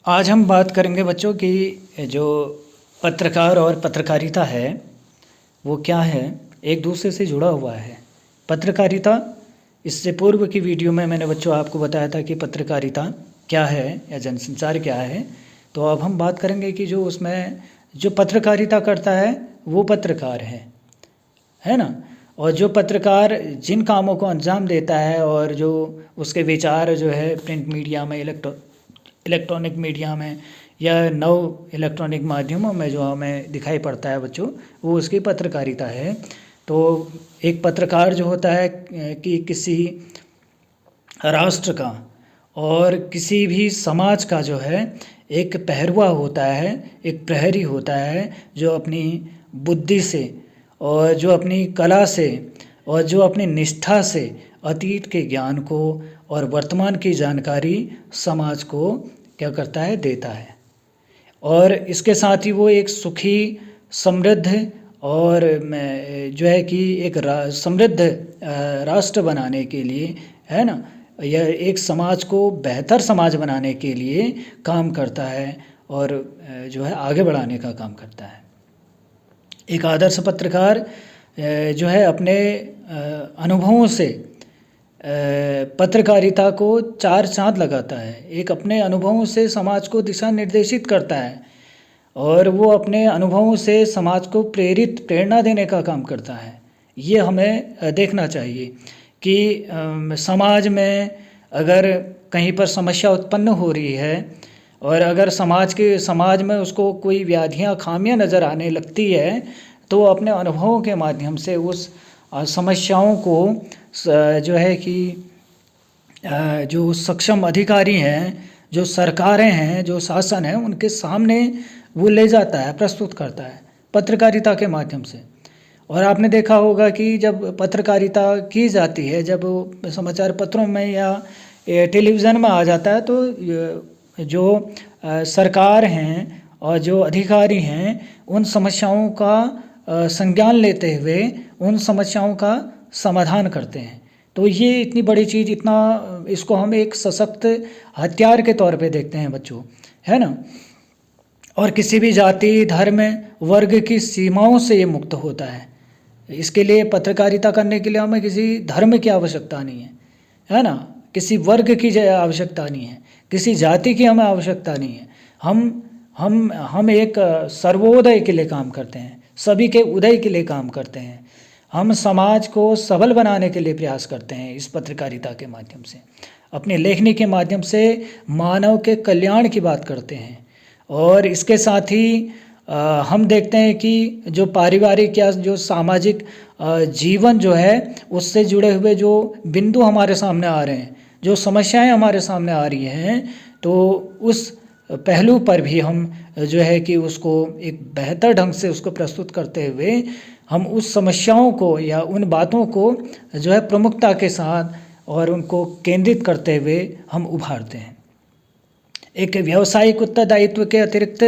आज हम बात करेंगे बच्चों की जो पत्रकार और पत्रकारिता है वो क्या है, एक दूसरे से जुड़ा हुआ है। पत्रकारिता, इससे पूर्व की वीडियो में मैंने बच्चों आपको बताया था कि पत्रकारिता क्या है या जनसंचार क्या है। तो अब हम बात करेंगे कि जो उसमें जो पत्रकारिता करता है वो पत्रकार है ना। और जो पत्रकार जिन कामों को अंजाम देता है और जो उसके विचार जो है प्रिंट मीडिया में, इलेक्ट्रॉनिक मीडिया में या नव इलेक्ट्रॉनिक माध्यमों में जो हमें दिखाई पड़ता है बच्चों, वो उसकी पत्रकारिता है। तो एक पत्रकार जो होता है कि किसी राष्ट्र का और किसी भी समाज का जो है एक पहरुआ होता है, एक प्रहरी होता है, जो अपनी बुद्धि से और जो अपनी कला से और जो अपनी निष्ठा से अतीत के ज्ञान को और वर्तमान की जानकारी समाज को क्या करता है, देता है। और इसके साथ ही वो एक सुखी, समृद्ध और जो है कि एक समृद्ध राष्ट्र बनाने के लिए, है ना, यह एक समाज को बेहतर समाज बनाने के लिए काम करता है और जो है आगे बढ़ाने का काम करता है। एक आदर्श पत्रकार जो है अपने अनुभवों से पत्रकारिता को चार चांद लगाता है। एक अपने अनुभवों से समाज को दिशा निर्देशित करता है और वो अपने अनुभवों से समाज को प्रेरणा देने का काम करता है। ये हमें देखना चाहिए कि समाज में अगर कहीं पर समस्या उत्पन्न हो रही है और अगर समाज में उसको कोई व्याधियाँ, खामियाँ नज़र आने लगती है, तो अपने अनुभवों के माध्यम से उस समस्याओं को जो है कि जो सक्षम अधिकारी हैं, जो सरकारें हैं, जो शासन है, उनके सामने वो ले जाता है, प्रस्तुत करता है पत्रकारिता के माध्यम से। और आपने देखा होगा कि जब पत्रकारिता की जाती है, जब समाचार पत्रों में या टेलीविज़न में आ जाता है, तो जो सरकार हैं और जो अधिकारी हैं उन समस्याओं का संज्ञान लेते हुए उन समस्याओं का समाधान करते हैं। तो ये इतनी बड़ी चीज़, इतना इसको हम एक सशक्त हथियार के तौर पे देखते हैं बच्चों, है ना। और किसी भी जाति, धर्म, वर्ग की सीमाओं से ये मुक्त होता है। इसके लिए पत्रकारिता करने के लिए हमें किसी धर्म की आवश्यकता नहीं है ना, किसी वर्ग की आवश्यकता नहीं है, किसी जाति की हमें आवश्यकता नहीं है। हम एक सर्वोदय के लिए काम करते हैं, सभी के उदय के लिए काम करते हैं। हम समाज को सबल बनाने के लिए प्रयास करते हैं इस पत्रकारिता के माध्यम से। अपनी लेखनी के माध्यम से मानव के कल्याण की बात करते हैं। और इसके साथ ही हम देखते हैं कि जो पारिवारिक या जो सामाजिक जीवन जो है उससे जुड़े हुए जो बिंदु हमारे सामने आ रहे हैं, जो समस्याएं हमारे सामने आ रही हैं, तो उस पहलू पर भी हम जो है कि उसको एक बेहतर ढंग से उसको प्रस्तुत करते हुए हम उस समस्याओं को या उन बातों को जो है प्रमुखता के साथ और उनको केंद्रित करते हुए हम उभारते हैं। एक व्यावसायिक उत्तरदायित्व के अतिरिक्त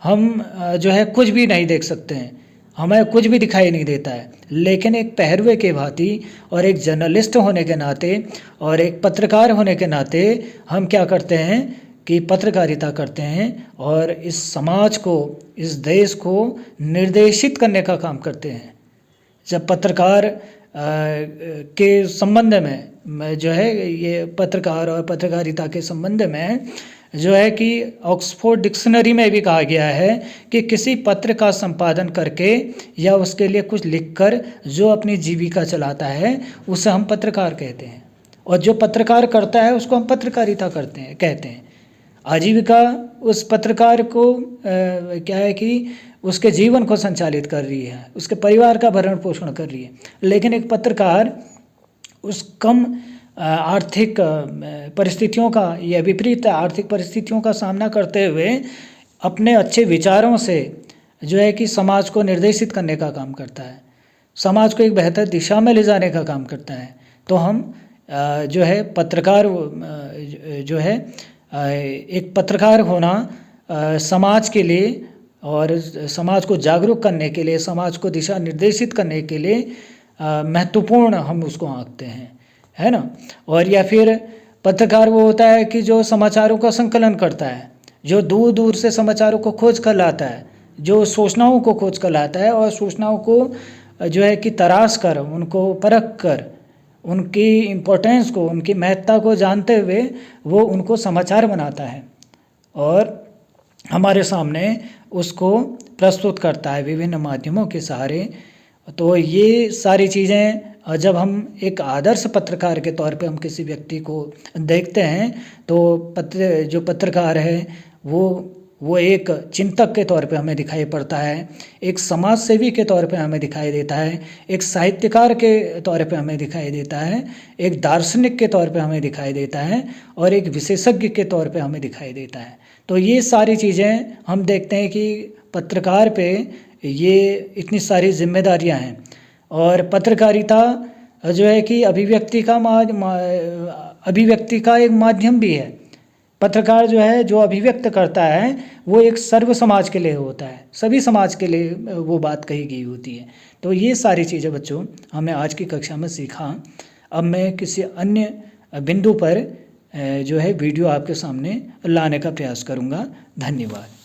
हम जो है कुछ भी नहीं देख सकते हैं, हमें कुछ भी दिखाई नहीं देता है। लेकिन एक पहरुए के भांति और एक जर्नलिस्ट होने के नाते और एक पत्रकार होने के नाते हम क्या करते हैं कि पत्रकारिता करते हैं और इस समाज को, इस देश को निर्देशित करने का काम करते हैं। जब पत्रकार के संबंध में जो है, ये पत्रकार और पत्रकारिता के संबंध में जो है कि ऑक्सफोर्ड डिक्शनरी में भी कहा गया है कि किसी पत्र का संपादन करके या उसके लिए कुछ लिखकर जो अपनी जीविका चलाता है उसे हम पत्रकार कहते हैं। और जो पत्रकार करता है उसको हम पत्रकारिता कहते हैं। आजीविका उस पत्रकार को क्या है कि उसके जीवन को संचालित कर रही है, उसके परिवार का भरण पोषण कर रही है। लेकिन एक पत्रकार उस कम आर्थिक परिस्थितियों का या विपरीत आर्थिक परिस्थितियों का सामना करते हुए अपने अच्छे विचारों से जो है कि समाज को निर्देशित करने का काम करता है, समाज को एक बेहतर दिशा में ले जाने का काम करता है। तो हम जो है पत्रकार जो है एक पत्रकार होना समाज के लिए और समाज को जागरूक करने के लिए, समाज को दिशा निर्देशित करने के लिए महत्वपूर्ण हम उसको आंकते हैं, है ना। और या फिर पत्रकार वो होता है कि जो समाचारों का संकलन करता है, जो दूर दूर से समाचारों को खोज कर लाता है, जो सूचनाओं को खोज कर लाता है और सूचनाओं को जो है कि तराश कर, उनको परख कर, उनकी इम्पोर्टेंस को, उनकी महत्ता को जानते हुए वो उनको समाचार बनाता है और हमारे सामने उसको प्रस्तुत करता है विभिन्न माध्यमों के सहारे। तो ये सारी चीज़ें जब हम एक आदर्श पत्रकार के तौर पे हम किसी व्यक्ति को देखते हैं तो जो पत्रकार है वो एक चिंतक के तौर पे हमें दिखाई पड़ता है, एक समाज सेवी के तौर पे हमें दिखाई देता है, एक साहित्यकार के तौर पे हमें दिखाई देता है, एक दार्शनिक के तौर पे हमें दिखाई देता है और एक विशेषज्ञ के तौर पे हमें दिखाई देता है। तो ये सारी चीज़ें हम देखते हैं कि पत्रकार पे ये इतनी सारी जिम्मेदारियां हैं और पत्रकारिता जो है कि अभिव्यक्ति का एक माध्यम भी है। पत्रकार जो है जो अभिव्यक्त करता है वो एक सर्व समाज के लिए होता है, सभी समाज के लिए वो बात कही गई होती है। तो ये सारी चीज़ें बच्चों हमने आज की कक्षा में सीखा। अब मैं किसी अन्य बिंदु पर जो है वीडियो आपके सामने लाने का प्रयास करूँगा। धन्यवाद।